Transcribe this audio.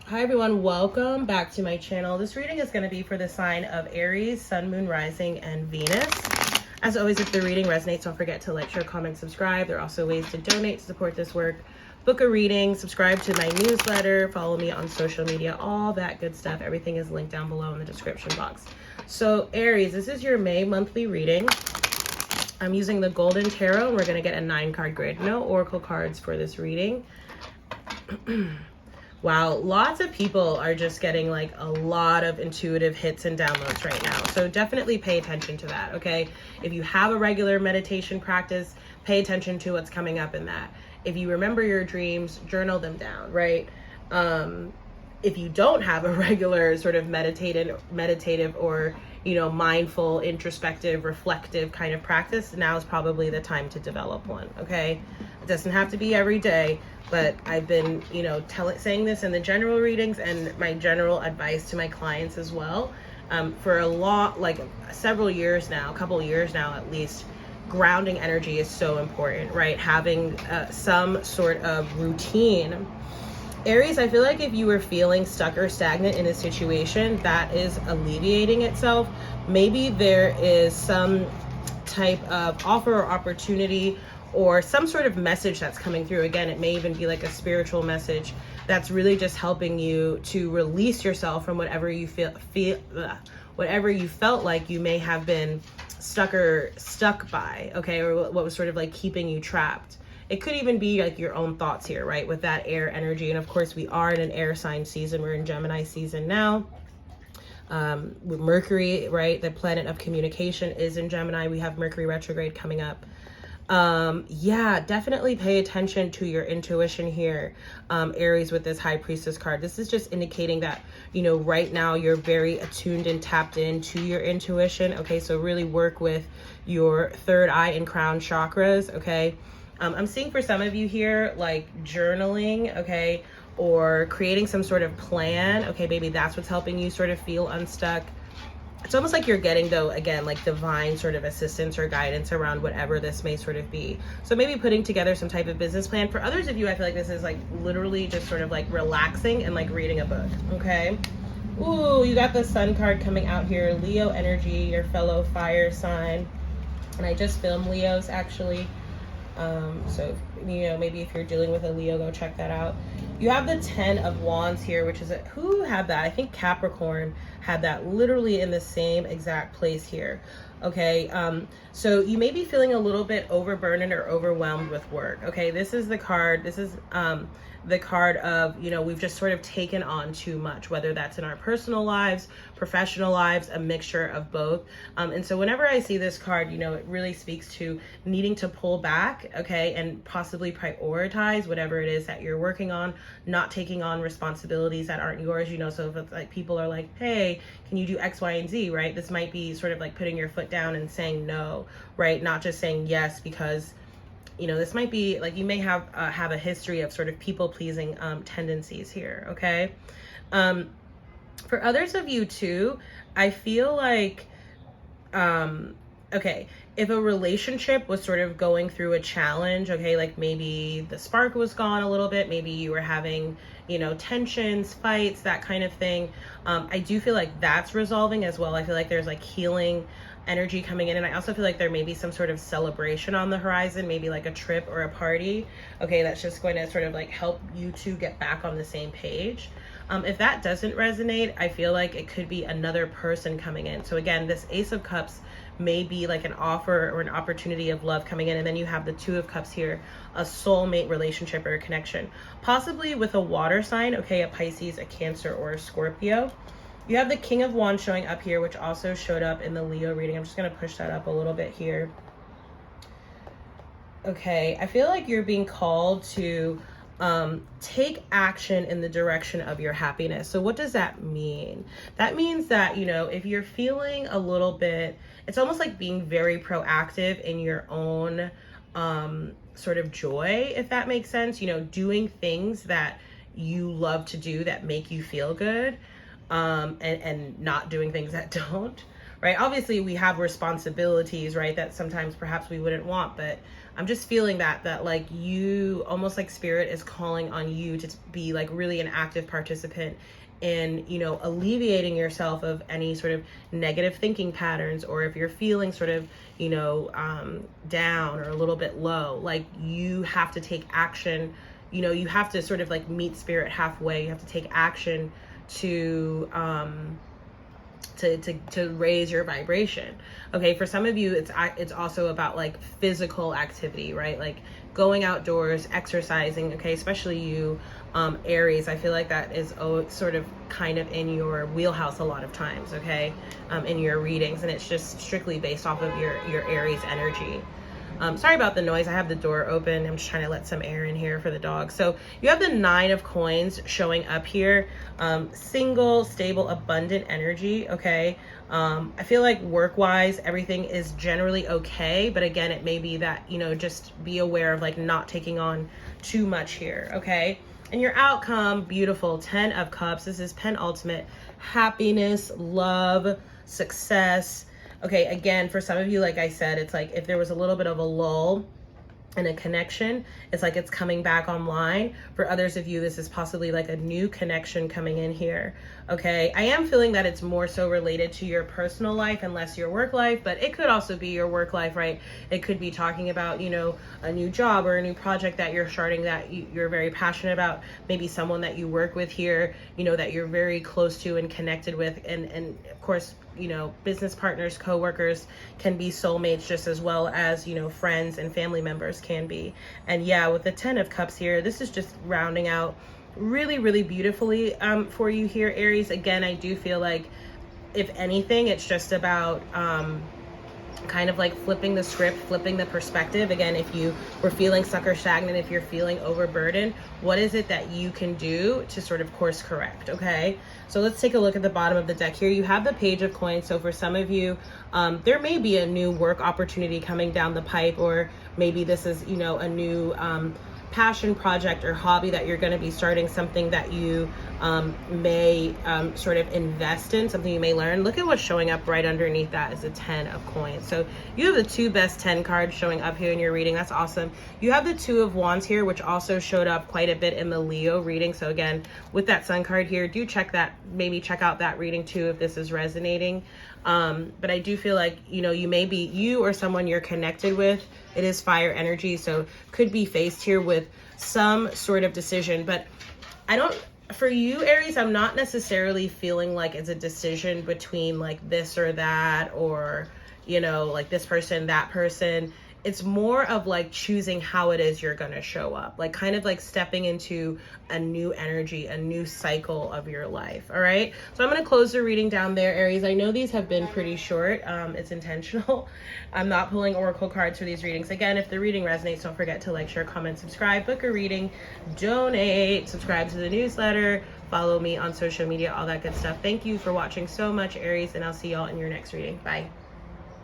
Hi everyone, welcome back to my channel. This reading is going to be for the sign of Aries, Sun, Moon, Rising, and Venus. As always, if the reading resonates, don't forget to like, share, comment, subscribe. There are also ways to donate to support this work. Book a reading, subscribe to my newsletter, follow me on social media, all that good stuff. Everything is linked down below in the description box. So Aries, this is your May monthly reading. I'm using the Golden Tarot, and we're going to get a 9-card grid. No oracle cards for this reading. Wow, lots of people are just getting like a lot of intuitive hits and downloads right now. So definitely pay attention to that, okay? If you have a regular meditation practice, pay attention to what's coming up in that. If you remember your dreams, journal them down, right? If you don't have a regular sort of meditative or, you know, mindful, introspective, reflective kind of practice, now is probably the time to develop one, okay? It doesn't have to be every day, but I've been, you know, saying this in the general readings and my general advice to my clients as well. For several years now, a couple of years now at least, grounding energy is so important, right? Having some sort of routine. Aries, I feel like if you were feeling stuck or stagnant in a situation, that is alleviating itself. Maybe there is some type of offer or opportunity or some sort of message that's coming through. Again, it may even be like a spiritual message that's really just helping you to release yourself from whatever you whatever you felt like you may have been stuck by, okay, or what was sort of like keeping you trapped. It could even be like your own thoughts here, right, with that air energy. And of course, we are in an air sign season. We're in Gemini season now. With Mercury, right, the planet of communication is in Gemini. We have Mercury retrograde coming up. Yeah, definitely pay attention to your intuition here, Aries, with this High Priestess card. This is just indicating that, you know, right now you're very attuned and tapped into your intuition, okay? So really work with your third eye and crown chakras, okay? I'm seeing for some of you here, like journaling, okay, or creating some sort of plan, okay, maybe that's what's helping you sort of feel unstuck. It's almost like you're getting, though, again, like divine sort of assistance or guidance around whatever this may sort of be. So maybe putting together some type of business plan. For others of you, I feel like this is like literally just sort of like relaxing and like reading a book, okay? Ooh, you got the Sun card coming out here. Leo energy, your fellow fire sign. And I just filmed Leos, actually. So, you know, maybe if you're dealing with a Leo, go check that out. You have the 10 of Wands here, which is who had that? I think Capricorn had that literally in the same exact place here. Okay, so you may be feeling a little bit overburdened or overwhelmed with work. Okay, this is the card. This is the card of, you know, we've just sort of taken on too much, whether that's in our personal lives, professional lives, a mixture of both. And so whenever I see this card, you know, it really speaks to needing to pull back, okay, and possibly prioritize whatever it is that you're working on, not taking on responsibilities that aren't yours, you know. So if it's like people are like, hey, can you do X, Y, and Z, right? This might be sort of like putting your foot down and saying no, right? Not just saying yes because, you know, this might be like you may have a history of sort of people-pleasing tendencies here, okay? For others of you too, I feel like, okay, if a relationship was sort of going through a challenge, okay, like maybe the spark was gone a little bit, maybe you were having, you know, tensions, fights, that kind of thing. I do feel like that's resolving as well. I feel like there's like healing energy coming in, and I also feel like there may be some sort of celebration on the horizon, maybe like a trip or a party, okay, that's just going to sort of like help you two get back on the same page. If that doesn't resonate, I feel like it could be another person coming in. So again, this Ace of Cups may be like an offer or an opportunity of love coming in, and then you have the Two of Cups here, a soulmate relationship or a connection, possibly with a water sign, okay, a Pisces, a Cancer, or a Scorpio. You have the King of Wands showing up here, which also showed up in the Leo reading. I'm just going to push that up a little bit here. Okay, I feel like you're being called to take action in the direction of your happiness. So what does that mean? That means that, you know, if you're feeling a little bit, it's almost like being very proactive in your own sort of joy, if that makes sense. You know, doing things that you love to do that make you feel good. And not doing things that don't, right? Obviously we have responsibilities, right, that sometimes perhaps we wouldn't want, but I'm just feeling that like you, almost like spirit is calling on you to be like really an active participant in, you know, alleviating yourself of any sort of negative thinking patterns, or if you're feeling sort of, you know, down or a little bit low, like you have to take action. You know, you have to sort of like meet spirit halfway. You have to take action to raise your vibration. Okay, for some of you, it's also about like physical activity, right? Like going outdoors, exercising. Okay, especially you, Aries. I feel like that is sort of kind of in your wheelhouse a lot of times. Okay, in your readings, and it's just strictly based off of your Aries energy. Sorry about the noise. I have the door open. I'm just trying to let some air in here for the dog. So you have the 9 of coins showing up here. Single, stable, abundant energy. Okay. I feel like work-wise, everything is generally okay. But again, it may be that, you know, just be aware of like not taking on too much here. Okay. And your outcome, beautiful. 10 of Cups. This is penultimate happiness, love, success. Okay, again, for some of you, like I said, it's like if there was a little bit of a lull and a connection, it's like it's coming back online. For others of you, this is possibly like a new connection coming in here. Okay, I am feeling that it's more so related to your personal life and less your work life, but it could also be your work life, right? It could be talking about, you know, a new job or a new project that you're starting that you're very passionate about. Maybe someone that you work with here, you know, that you're very close to and connected with. And of course, you know, business partners, co-workers can be soulmates just as well as, you know, friends and family members can be. And yeah, with the 10 of Cups here, this is just rounding out really, really beautifully for you here, Aries. Again, I do feel like if anything, it's just about kind of like flipping the script, flipping the perspective. Again, if you were feeling stuck or stagnant, if you're feeling overburdened, what is it that you can do to sort of course correct? Okay, so let's take a look at the bottom of the deck here. You have the Page of Coins. So for some of you, there may be a new work opportunity coming down the pipe, or maybe this is, you know, a new passion project or hobby that you're going to be starting, something that you may sort of invest in, something you may learn. Look at what's showing up right underneath that is a 10 of coins. So you have the 2 best 10 cards showing up here in your reading. That's awesome. You have the 2 of Wands here, which also showed up quite a bit in the Leo reading. So again, with that Sun card here, do check that, maybe check out that reading too if this is resonating. But I do feel like, you know, you may be, you or someone you're connected with, it is fire energy, so could be faced here with some sort of decision. But I don't, for you, Aries, I'm not necessarily feeling like it's a decision between like this or that, or, you know, like this person, that person. It's more of like choosing how it is you're going to show up, like kind of like stepping into a new energy, a new cycle of your life. All right. So I'm going to close the reading down there, Aries. I know these have been pretty short. It's intentional. I'm not pulling oracle cards for these readings. Again, if the reading resonates, don't forget to like, share, comment, subscribe, book a reading, donate, subscribe to the newsletter, follow me on social media, all that good stuff. Thank you for watching so much, Aries, and I'll see y'all in your next reading. Bye.